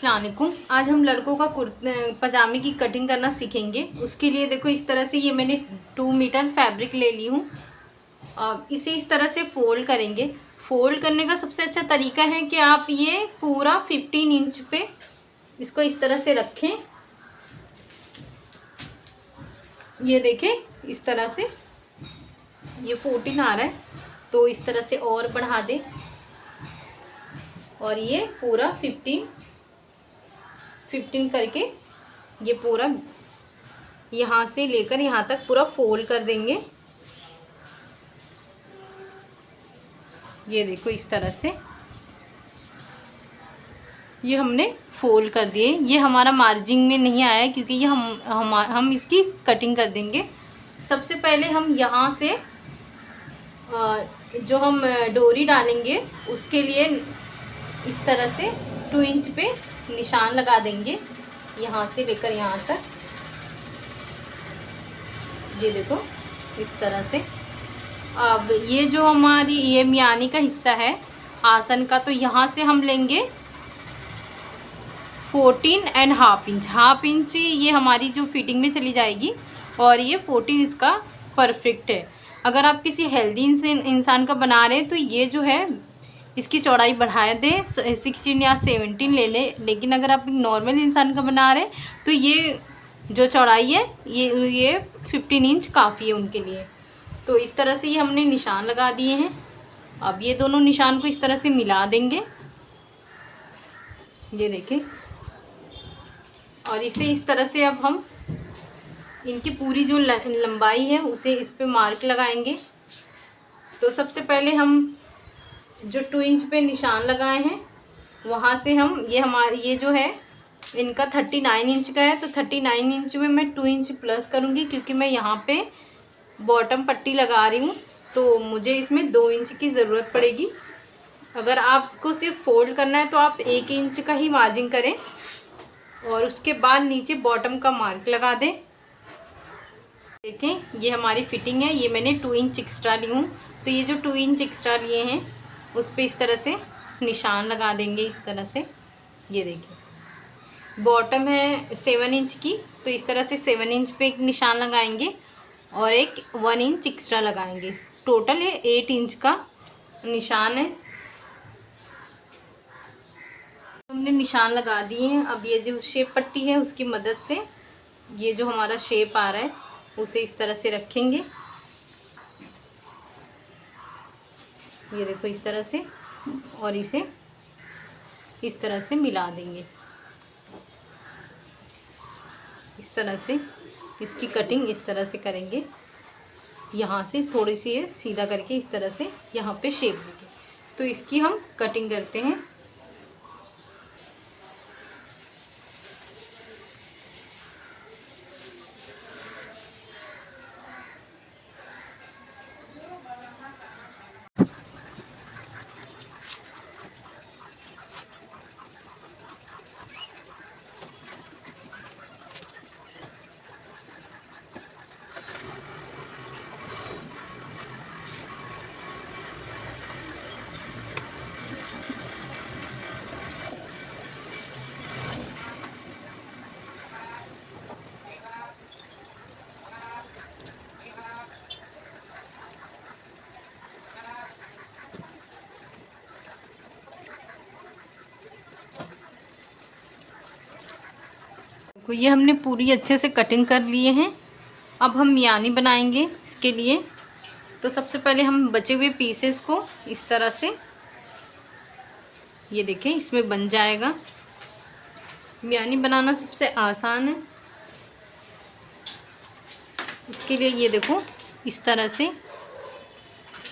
अस्सलाम वालेकुम। आज हम लड़कों का पजामे की कटिंग करना सीखेंगे। उसके लिए देखो इस तरह से ये मैंने 2 मीटर फैब्रिक ले ली हूँ। इसे इस तरह से फोल्ड करेंगे। फोल्ड करने का सबसे अच्छा तरीका है कि आप ये पूरा 15 इंच पे इसको इस तरह से रखें। ये देखें इस तरह से ये 14 आ रहा है, तो इस तरह से और बढ़ा दें और ये पूरा 15 करके ये पूरा यहाँ से लेकर यहाँ तक पूरा फोल्ड कर देंगे। ये देखो इस तरह से ये हमने फोल्ड कर दिए। ये हमारा मार्जिन में नहीं आया है क्योंकि ये हम इसकी कटिंग कर देंगे। सबसे पहले हम यहाँ से जो हम डोरी डालेंगे उसके लिए इस तरह से 2 इंच पे निशान लगा देंगे, यहाँ से लेकर यहाँ तक। ये देखो इस तरह से। अब ये जो हमारी ये मियानी का हिस्सा है आसन का, तो यहाँ से हम लेंगे 14.5 इंच। हाफ इंच ये हमारी जो फिटिंग में चली जाएगी और ये 14 इंच का परफेक्ट है। अगर आप किसी हेल्दी इंसान का बना रहे हैं तो ये जो है इसकी चौड़ाई बढ़ा दें, 16 या 17 ले लें। लेकिन अगर आप नॉर्मल इंसान का बना रहे हैं तो ये जो चौड़ाई है ये 15 इंच काफ़ी है उनके लिए। तो इस तरह से ये हमने निशान लगा दिए हैं। अब ये दोनों निशान को इस तरह से मिला देंगे, ये देखें। और इसे इस तरह से अब हम इनकी पूरी जो लंबाई है उसे इस पे मार्क लगाएंगे। तो सबसे पहले हम जो 2 इंच पे निशान लगाए हैं वहाँ से हम ये जो है इनका 39 इंच का है, तो 39 इंच में मैं 2 इंच प्लस करूँगी क्योंकि मैं यहाँ पे बॉटम पट्टी लगा रही हूँ, तो मुझे इसमें 2 इंच की ज़रूरत पड़ेगी। अगर आपको सिर्फ फोल्ड करना है तो आप 1 इंच का ही मार्जिन करें और उसके बाद नीचे बॉटम का मार्क लगा दें। देखें ये हमारी फिटिंग है। ये मैंने 2 इंच एक्स्ट्रा ली हूँ, तो ये जो 2 इंच एक्स्ट्रा लिए हैं उस पर इस तरह से निशान लगा देंगे इस तरह से। ये देखिए बॉटम है 7 इंच की, तो इस तरह से 7 इंच पे एक निशान लगाएंगे और एक 1 इंच एक्स्ट्रा लगाएंगे। टोटल ये 8 इंच का निशान है। हमने निशान लगा दिए हैं। अब ये जो शेप पट्टी है उसकी मदद से ये जो हमारा शेप आ रहा है उसे इस तरह से रखेंगे। ये देखो इस तरह से, और इसे इस तरह से मिला देंगे। इस तरह से इसकी कटिंग इस तरह से करेंगे। यहाँ से थोड़ी सी ये सीधा करके इस तरह से यहाँ पे शेप देंगे। तो इसकी हम कटिंग करते हैं। तो ये हमने पूरी अच्छे से कटिंग कर लिए हैं। अब हम मियानी बनाएंगे इसके लिए। तो सबसे पहले हम बचे हुए पीसेस को इस तरह से, ये देखें इसमें बन जाएगा। मियानी बनाना सबसे आसान है। इसके लिए ये देखो इस तरह से,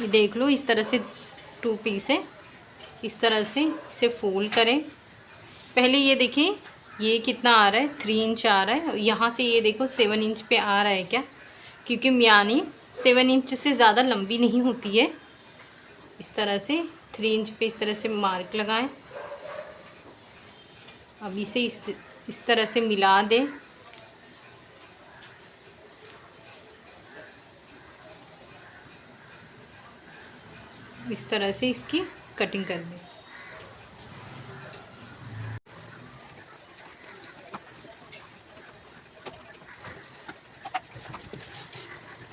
ये देख लो इस तरह से 2 पीस है। इस तरह से इसे फोल्ड करें। पहले ये देखिए ये कितना आ रहा है, 3 इंच आ रहा है। यहाँ से ये देखो 7 इंच पे आ रहा है क्या, क्योंकि मियानी 7 इंच से ज़्यादा लंबी नहीं होती है। इस तरह से 3 इंच पे इस तरह से मार्क लगाएं। अब इसे इस तरह से मिला दें। इस तरह से इसकी कटिंग कर दें।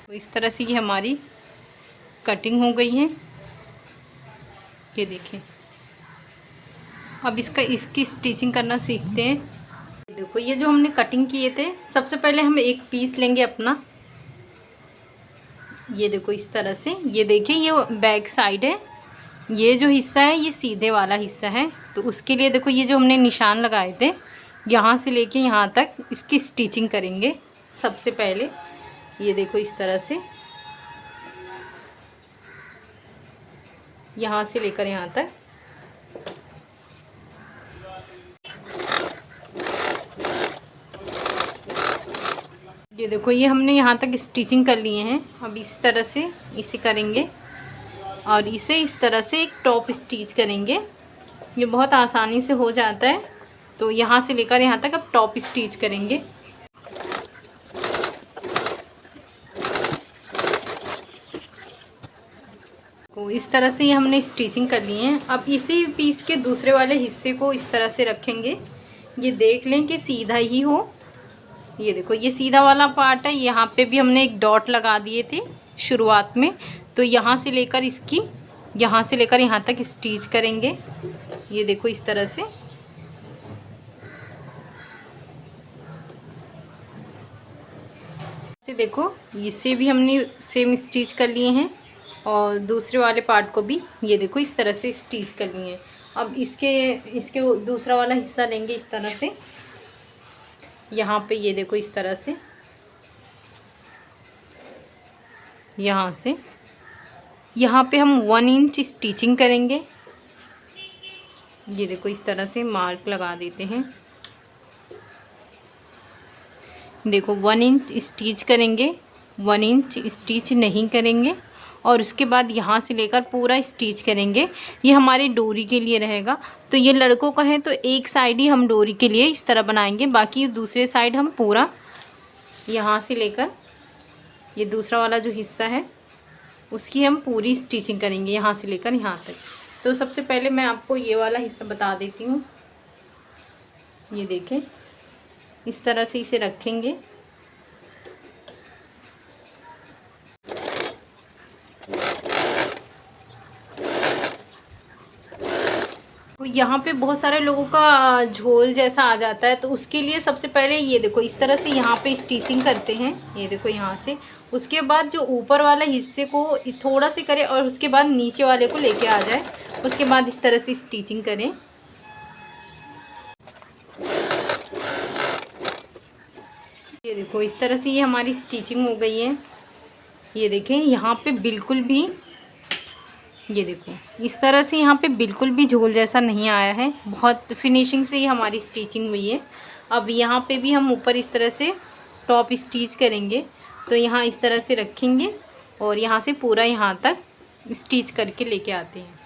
तो इस तरह से ये हमारी कटिंग हो गई है, ये देखें। अब इसकी स्टिचिंग करना सीखते हैं। देखो ये जो हमने कटिंग किए थे, सबसे पहले हम एक पीस लेंगे अपना, ये देखो इस तरह से। ये देखिए ये बैक साइड है, ये जो हिस्सा है ये सीधे वाला हिस्सा है। तो उसके लिए देखो ये जो हमने निशान लगाए थे, यहाँ से लेके यहाँ तक इसकी स्टिचिंग करेंगे सबसे पहले। ये देखो इस तरह से, यहाँ से लेकर यहाँ तक। ये देखो ये हमने यहाँ तक स्टिचिंग कर लिए हैं। अब इस तरह से इसे करेंगे और इसे इस तरह से एक टॉप स्टिच करेंगे। ये बहुत आसानी से हो जाता है। तो यहाँ से लेकर यहाँ तक अब टॉप स्टिच करेंगे। तो इस तरह से ये हमने स्टिचिंग कर ली है। अब इसी पीस के दूसरे वाले हिस्से को इस तरह से रखेंगे। ये देख लें कि सीधा ही हो। ये देखो ये सीधा वाला पार्ट है, यहाँ पे भी हमने एक डॉट लगा दिए थे शुरुआत में। तो यहाँ से लेकर यहाँ से लेकर यहाँ तक स्टिच करेंगे। ये देखो इस तरह से। देखो इसे भी हमने सेम स्टिच कर लिए हैं और दूसरे वाले पार्ट को भी ये देखो इस तरह से स्टिच कर लिए हैं। अब इसके दूसरा वाला हिस्सा लेंगे इस तरह से। यहाँ पे ये देखो इस तरह से, यहाँ से यहाँ पे हम 1 इंच स्टिचिंग करेंगे। ये देखो इस तरह से मार्क लगा देते हैं। देखो 1 इंच स्टिच करेंगे, 1 इंच स्टिच नहीं करेंगे। और उसके बाद यहाँ से लेकर पूरा स्टिच करेंगे। ये हमारी डोरी के लिए रहेगा। तो ये लड़कों का है तो एक साइड ही हम डोरी के लिए इस तरह बनाएंगे, बाकी दूसरे साइड हम पूरा यहाँ से लेकर ये दूसरा वाला जो हिस्सा है उसकी हम पूरी स्टिचिंग करेंगे यहाँ से लेकर यहाँ तक। तो सबसे पहले मैं आपको ये वाला हिस्सा बता देती हूँ। ये देखें इस तरह से इसे रखेंगे। तो यहाँ पे बहुत सारे लोगों का झोल जैसा आ जाता है, तो उसके लिए सबसे पहले ये देखो इस तरह से यहाँ पे स्टिचिंग करते हैं। ये देखो यहाँ से, उसके बाद जो ऊपर वाला हिस्से को थोड़ा से करें और उसके बाद नीचे वाले को लेके आ जाए। उसके बाद इस तरह से स्टिचिंग करें। ये देखो इस तरह से ये हमारी स्टिचिंग हो गई है। ये देखें यहाँ पे बिल्कुल भी, ये देखो इस तरह से यहाँ पे बिल्कुल भी झोल जैसा नहीं आया है। बहुत फिनिशिंग से ये हमारी स्टिचिंग हुई है। अब यहाँ पे भी हम ऊपर इस तरह से टॉप स्टिच करेंगे। तो यहाँ इस तरह से रखेंगे और यहाँ से पूरा यहाँ तक स्टिच करके लेके आते हैं।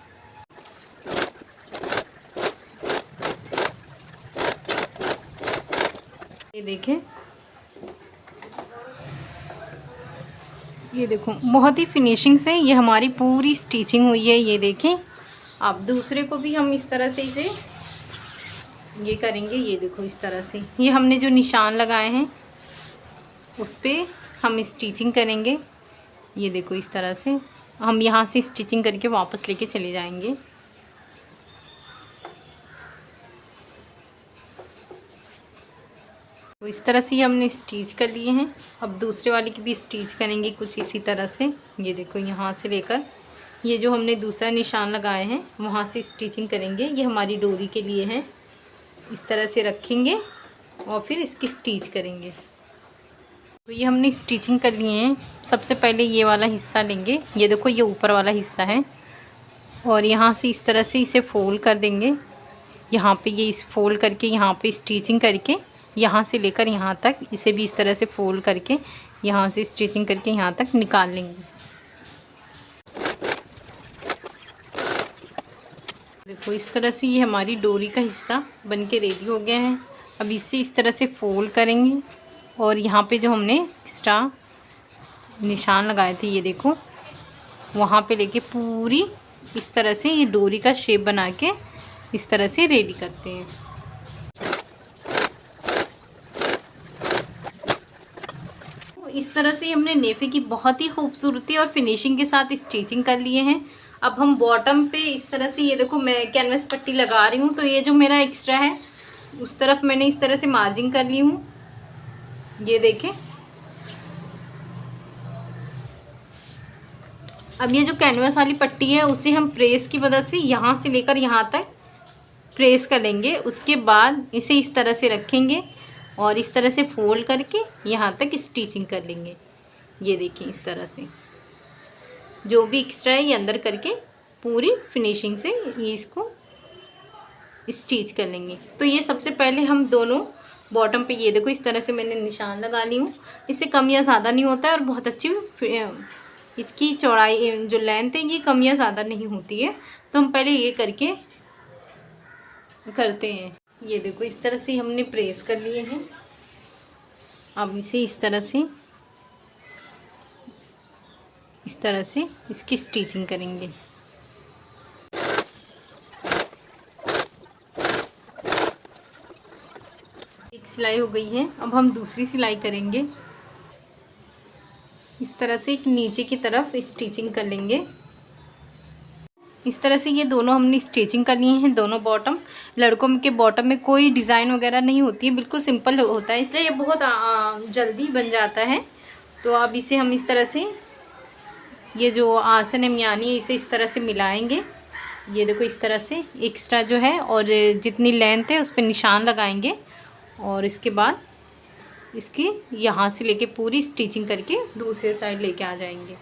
ये देखें, ये देखो बहुत ही फिनिशिंग से ये हमारी पूरी स्टिचिंग हुई है। ये देखें। अब दूसरे को भी हम इस तरह से इसे ये करेंगे। ये देखो इस तरह से ये हमने जो निशान लगाए हैं उस पर हम स्टिचिंग करेंगे। ये देखो इस तरह से हम यहाँ से स्टिचिंग करके वापस लेके चले जाएंगे। तो इस तरह से ये हमने स्टिच कर लिए हैं। अब दूसरे वाले की भी स्टिच करेंगे कुछ इसी तरह से। ये देखो यहाँ से लेकर ये जो हमने दूसरा निशान लगाए हैं वहाँ से स्टिचिंग करेंगे। ये हमारी डोरी के लिए है। इस तरह से रखेंगे और फिर इसकी स्टिच करेंगे। तो ये हमने स्टिचिंग कर लिए हैं। सबसे पहले ये वाला हिस्सा लेंगे। ये देखो ये ऊपर वाला हिस्सा है और यहाँ से इस तरह से इसे फोल्ड कर देंगे। यहाँ पे ये इस फोल्ड करके यहाँ पे स्टिचिंग करके यहाँ से लेकर यहाँ तक इसे भी इस तरह से फोल्ड करके यहाँ से स्टिचिंग करके यहाँ तक निकाल लेंगे। देखो इस तरह से ये हमारी डोरी का हिस्सा बनके रेडी हो गया है। अब इसे इस तरह से फोल्ड करेंगे और यहाँ पे जो हमने एक्स्ट्रा निशान लगाए थे ये देखो वहाँ पे लेके पूरी इस तरह से ये डोरी का शेप बना के इस तरह से रेडी करते हैं। इस तरह से हमने नेफे की बहुत ही खूबसूरती और फिनिशिंग के साथ स्टिचिंग कर लिए हैं। अब हम बॉटम पे इस तरह से, ये देखो मैं कैनवस पट्टी लगा रही हूँ, तो ये जो मेरा एक्स्ट्रा है उस तरफ मैंने इस तरह से मार्जिंग कर ली हूँ, ये देखें। अब ये जो कैनवस वाली पट्टी है उसे हम प्रेस की मदद से यहाँ से लेकर यहाँ तक प्रेस कर लेंगे। उसके बाद इसे इस तरह से रखेंगे और इस तरह से फोल्ड करके यहाँ तक स्टिचिंग कर लेंगे। ये देखिए इस तरह से जो भी एक्स्ट्रा है ये अंदर करके पूरी फिनिशिंग से ये इसको स्टिच कर लेंगे। तो ये सबसे पहले हम दोनों बॉटम पे, ये देखो इस तरह से मैंने निशान लगा ली हूँ। इससे कम या ज़्यादा नहीं होता है और बहुत अच्छी इसकी चौड़ाई जो लेंथ है ये कम या ज़्यादा नहीं होती है। तो हम पहले ये करके करते हैं। ये देखो इस तरह से हमने प्रेस कर लिए हैं। अब इसे इस तरह से इसकी स्टिचिंग करेंगे। एक सिलाई हो गई है, अब हम दूसरी सिलाई करेंगे। इस तरह से एक नीचे की तरफ स्टिचिंग कर लेंगे। इस तरह से ये दोनों हमने स्टिचिंग कर लिए हैं, दोनों बॉटम। लड़कों के बॉटम में कोई डिज़ाइन वगैरह नहीं होती है, बिल्कुल सिंपल होता है, इसलिए ये बहुत जल्दी बन जाता है। तो अब इसे हम इस तरह से, ये जो आसन यानी है इसे इस तरह से मिलाएंगे। ये देखो इस तरह से एक्स्ट्रा जो है और जितनी लेंथ है उस पर निशान लगाएंगे और इसके बाद इसकी यहाँ से लेके पूरी स्टिचिंग करके दूसरे साइड लेके आ जाएंगे।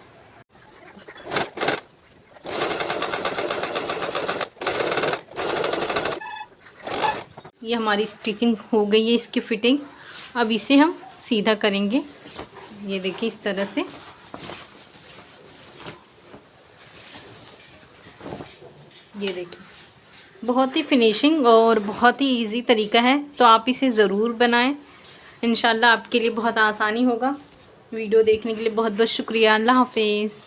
ये हमारी स्टिचिंग हो गई है, इसकी फिटिंग। अब इसे हम सीधा करेंगे। ये देखिए इस तरह से, ये देखिए बहुत ही फिनिशिंग और बहुत ही इजी तरीका है। तो आप इसे ज़रूर बनाएं, इंशाल्लाह आपके लिए बहुत आसानी होगा। वीडियो देखने के लिए बहुत बहुत शुक्रिया। अल्लाह हाफिज़।